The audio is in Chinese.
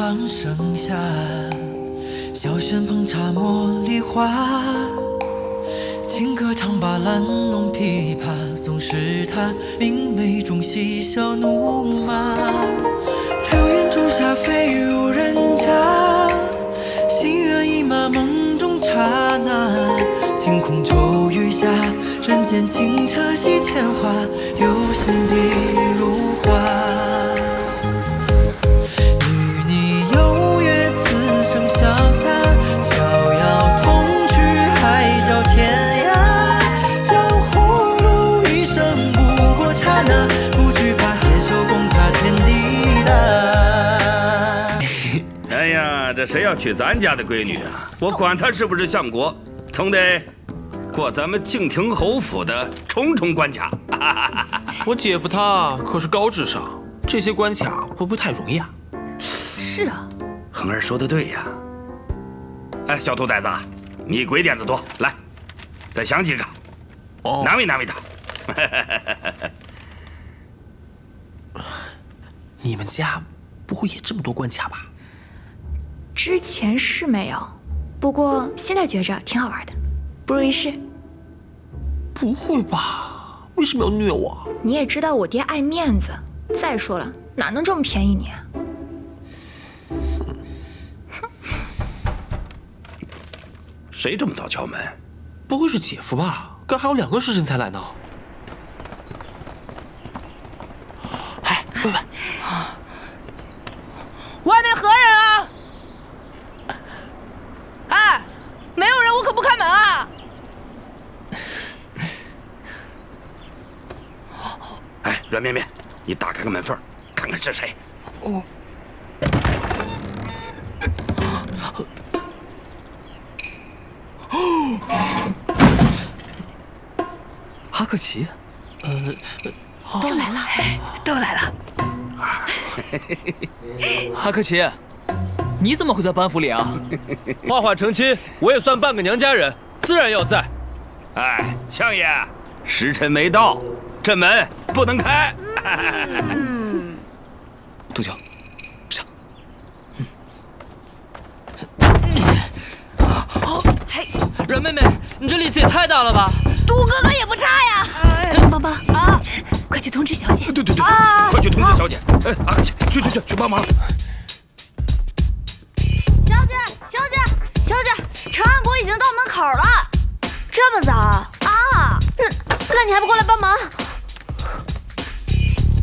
旁盛夏，小轩捧茶茉莉花，情歌唱罢兰弄琵琶，总是他明媚中嬉笑怒骂。流言中下飞入人家，心猿意马梦中刹那，晴空骤雨下，人间清澈系铅华，有心地如花。与你有约此生潇洒，逍遥同去海角天涯。江湖路一生不过刹那，不惧怕携手攻踏天地大。哎呀，这谁要娶咱家的闺女啊？我管她是不是相国，总得过咱们敬亭侯府的重重关卡。我姐夫他可是高智商，这些关卡会不会太容易啊？是啊，恒儿说的对呀。哎，小兔崽子，你鬼点子多，来，再想几个，难为难为他。你们家不会也这么多关卡吧？之前是没有，不过现在觉着挺好玩的，不如一试。不会吧？为什么要虐我？你也知道我爹爱面子，再说了，哪能这么便宜你啊？谁这么早敲门？不会是姐夫吧？刚还有2个时辰才来呢。哎，喂喂，外面何人啊？哎，没有人，我可不开门啊！哎，软绵绵，你打开个门缝，看看是谁。哦。哈克奇，都来了，都来了。哈克奇，你怎么会在班府里啊？画画成亲，我也算半个娘家人，自然要在。哎，相爷，时辰没到，这门不能开。杜秋，上。嘿，阮妹妹，你这力气也太大了吧！杜哥哥也不差呀。帮帮啊！快去通知小姐。对，快去通知小姐。哎，啊，去帮忙。小姐，陈安博已经到门口了。这么早啊？那你还不过来帮忙？